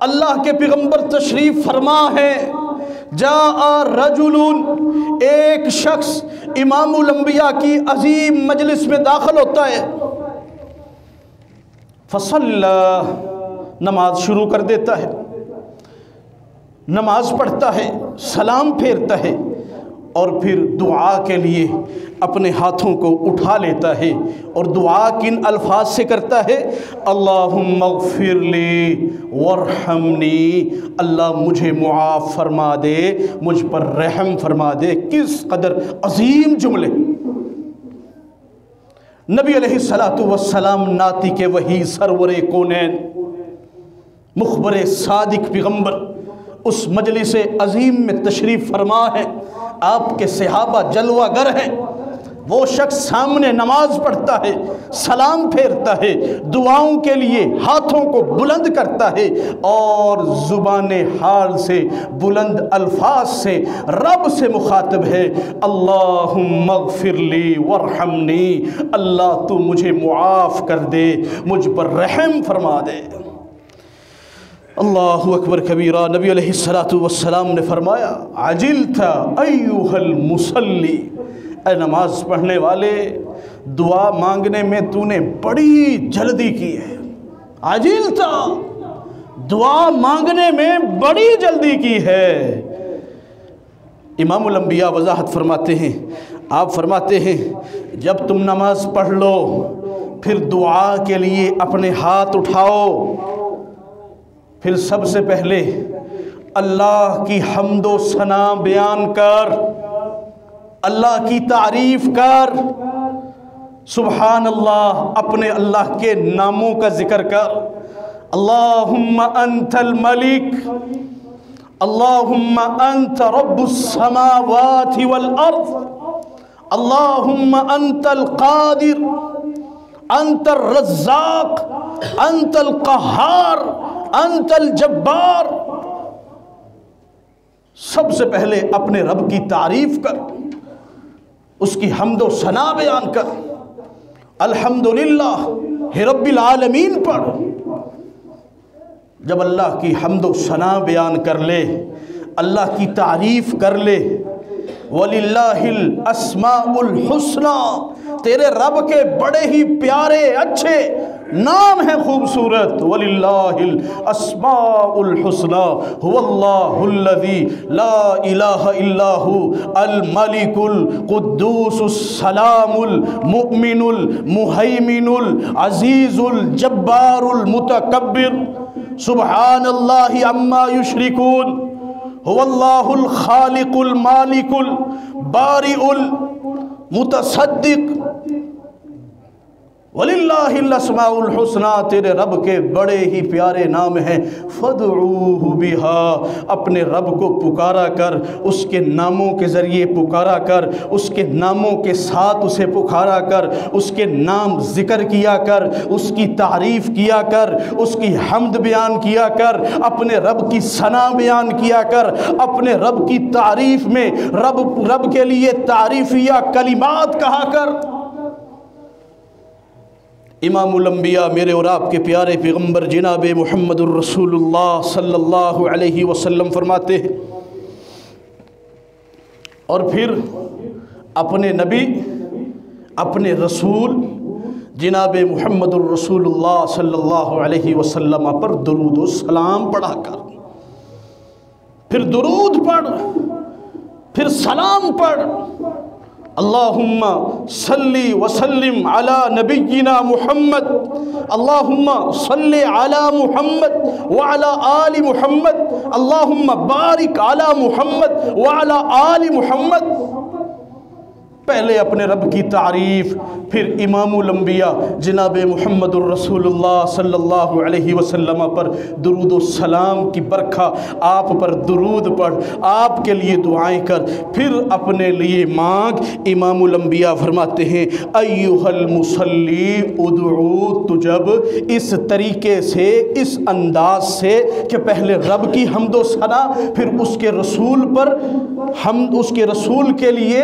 اللہ کے پیغمبر تشریف فرما ہے، جاء رجل، ایک شخص امام الانبیاء کی عظیم مجلس میں داخل ہوتا ہے، فصلی، نماز شروع کر دیتا ہے، نماز پڑھتا ہے، سلام پھیرتا ہے اور پھر دعا کے لیے اپنے ہاتھوں کو اٹھا لیتا ہے اور دعا کن الفاظ سے کرتا ہے؟ اللہم اغفر لی وارحمنی، اللہ مجھے معاف فرما دے، مجھ پر رحم فرما دے۔ کس قدر عظیم جملے! نبی علیہ السلام ناتی کے وحی سرور کونین، مخبر صادق پیغمبر اس مجلس عظیم میں تشریف فرما ہے، آپ کے صحابہ جلوہ گر ہیں، وہ شخص سامنے نماز پڑھتا ہے، سلام پھیرتا ہے، دعاؤں کے لیے ہاتھوں کو بلند کرتا ہے اور زبان حال سے بلند الفاظ سے رب سے مخاطب ہے، اللہم اغفر لی وارحمنی، اللہ تو مجھے معاف کر دے، مجھ پر رحم فرما دے۔ اللہ اکبر کبیرہ۔ نبی علیہ السلام نے فرمایا، عجلت ایھا المصلی، اے نماز پڑھنے والے، دعا مانگنے میں تو نے بڑی جلدی کی ہے۔ عجلت، دعا مانگنے میں بڑی جلدی کی ہے۔ امام الانبیاء وضاحت فرماتے ہیں، آپ فرماتے ہیں جب تم نماز پڑھ لو پھر دعا کے لیے اپنے ہاتھ اٹھاؤ، پھر سب سے پہلے اللہ کی حمد و ثنا بیان کر، اللہ کی تعریف کر، سبحان اللہ، اپنے اللہ کے ناموں کا ذکر کر، اللہم انت الملک، اللہم انت رب السماوات والارض، اللہم انت القادر، انت الرزاق، انت القہار، انت الجبار۔ سب سے پہلے اپنے رب کی تعریف کر، اس کی حمد و ثنا بیان کر، الحمدللہ رب العالمین پڑھ۔ جب اللہ کی حمد و ثنا بیان کر لے، اللہ کی تعریف کر لے، وَلِلَّهِ الْأَسْمَاءُ الْحُسْنَى، تیرے رب کے بڑے ہی پیارے اچھے نام ہیں، خوبصورت، وَلِلَّهِ الْأَسْمَاءُ الْحُسْنَى هُوَ اللَّهُ الَّذِي لَا إِلَهَ إِلَّا هُوَ الْمَلِكُ الْقُدُّوسُ السَّلَامُ الْمُؤْمِنُ الْمُهَيْمِنُ الْعَزِيزُ الْجَبَّارُ الْمُتَكَبِّرُ سُبْحَانَ اللَّهِ عَمَّا يُشْرِكُونَ هو اللہ الخالق المالک البارئ المتصدق، وَلِلَّهِ الْأَسْمَاءُ الْحُسْنَى، تیرے رب کے بڑے ہی پیارے نام ہیں، فَادْعُوهُ بِهَا، اپنے رب کو پکارا کر، اس کے ناموں کے ذریعے پکارا کر، اس کے ناموں کے ساتھ اسے پکارا کر، اس کے نام ذکر کیا کر، اس کی تعریف کیا کر، اس کی حمد بیان کیا کر، اپنے رب کی ثنا بیان کیا کر، اپنے رب کی تعریف میں رب کے لیے تعریفیہ کلمات کہا کر۔ امام الانبیاء میرے اور آپ کے پیارے پیغمبر جناب محمد الرسول اللہ صلی اللہ علیہ وسلم فرماتے ہیں، اور پھر اپنے نبی، اپنے رسول جناب محمد الرسول اللہ صلی اللہ علیہ وسلم پر درود و سلام پڑھا کر، پھر درود پڑھ، پھر سلام پڑھ، اللہم صلی وسلم علی نبینا محمد، اللہم صلی علی محمد وعلی آل محمد، اللہم بارک علی محمد وعلی آل محمد۔ پہلے اپنے رب کی تعریف، پھر امام الانبیاء جناب محمد الرسول اللہ صلی اللہ علیہ وسلم پر درود و سلام کی برکھا، آپ پر درود پڑھ، آپ کے لیے دعائیں کر، پھر اپنے لیے مانگ۔ امام الانبیاء فرماتے ہیں، ایھا المصلی ادعو، تو جب اس طریقے سے، اس انداز سے کہ پہلے رب کی حمد و ثنا، پھر اس کے رسول پر حمد، اس کے رسول کے لیے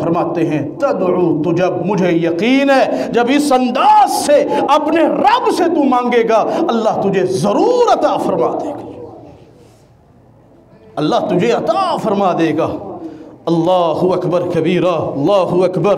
فرماتے ہیں تدعو، تو جب مجھے یقین ہے جب اس انداز سے اپنے رب سے تو مانگے گا اللہ تجھے ضرور عطا فرما دے گا، اللہ تجھے عطا فرما دے گا۔ اللہ اکبر کبیرہ، اللہ اکبر۔